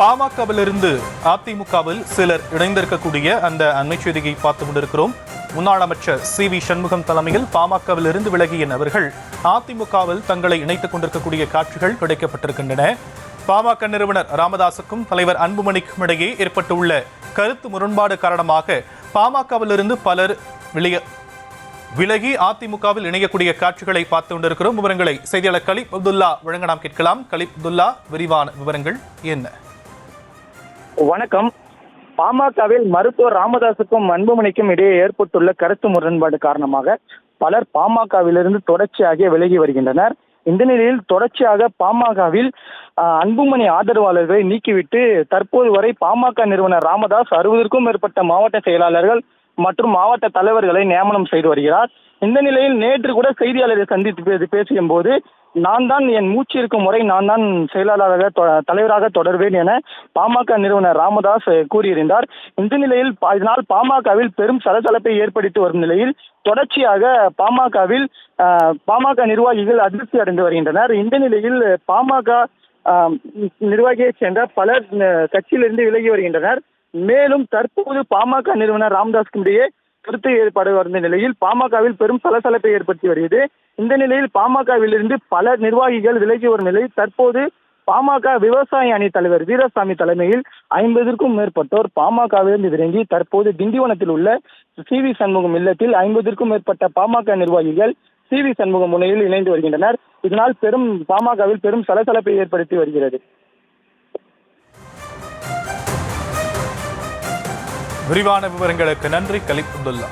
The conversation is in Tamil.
பாமகவிலிருந்து அதிமுகவில் சிலர் இணைந்திருக்கக்கூடிய அந்த அண்மை செய்தியை பார்த்து கொண்டிருக்கிறோம். முன்னாள் அமைச்சர் CV சண்முகம் தலைமையில் பாமகவில் இருந்து விலகிய நபர்கள் அதிமுகவில் தங்களை இணைத்துக் கொண்டிருக்கக்கூடிய காட்சிகள் கிடைக்கப்பட்டிருக்கின்றன. பாமக நிறுவனர் ராமதாசுக்கும் தலைவர் அன்புமணிக்கும் இடையே ஏற்பட்டுள்ள கருத்து முரண்பாடு காரணமாக பாமகவிலிருந்து பலர் விலகி அதிமுகவில் இணையக்கூடிய காட்சிகளை பார்த்து கொண்டிருக்கிறோம். விவரங்களை செய்தியாளர் கலீப் அப்துல்லா வழங்க நாம் கேட்கலாம். கலீப் அப்துல்லா, விரிவான விவரங்கள் என்ன? வணக்கம். பாமகவில் மருத்துவர் ராமதாசுக்கும் அன்புமணிக்கும் இடையே ஏற்பட்டுள்ள கருத்து முரண்பாடு காரணமாக பலர் பாமகவிலிருந்து தொடர்ச்சியாக விலகி வருகின்றனர். இந்த நிலையில் தொடர்ச்சியாக பாமகவில் அன்புமணி ஆதரவாளர்களை நீக்கிவிட்டு தற்போது வரை பாமக நிறுவனர் ராமதாஸ் 60க்கும் மேற்பட்ட மாவட்ட செயலாளர்கள் மற்றும் மாவட்ட தலைவர்களை நியமனம் செய்து வருகிறார். இந்த நிலையில் நேற்று கூட செய்தியாளரை சந்தித்து பேசிய போது, நான் தான் என் மூச்சு இருக்கும் முறை நான் தான் செயலாளராக தலைவராக தொடர்வேன் என பாமக நிறுவனர் ராமதாஸ் கூறியிருந்தார். இந்த நிலையில் இதனால் பாமகவில் பெரும் சலசலப்பை ஏற்படுத்தி வரும் நிலையில் தொடர்ச்சியாக பாமக நிர்வாகிகள் அதிருப்தி அடைந்து வருகின்றனர். இந்த நிலையில் பாமக நிர்வாகியை சேர்ந்த பலர் கட்சியிலிருந்து விலகி வருகின்றனர். மேலும் தற்போது பாமக நிறுவனர் ராமதாஸ்க்கு இடையே கருத்து ஏற்பாடு வந்த நிலையில் பாமகவில் பெரும் சலசலப்பை ஏற்படுத்தி வருகிறது. இந்த நிலையில் பாமகவில் இருந்து பல நிர்வாகிகள் விலகி வரும் நிலையில் தற்போது பாமக விவசாய அணி தலைவர் வீரசாமி தலைமையில் 50க்கும் மேற்பட்டோர் பாமகவிலிருந்து இறங்கி தற்போது திண்டிவனத்தில் உள்ள CV சண்முகம் இல்லத்தில் 50க்கும் மேற்பட்ட பாமக நிர்வாகிகள் CV சண்முகம் முனையில் இணைந்து வருகின்றனர். இதனால் பாமகவில் பெரும் சலசலப்பை ஏற்படுத்தி வருகிறது. விரிவான விவரங்களுக்கு நன்றி கலீப் அப்துல்லா.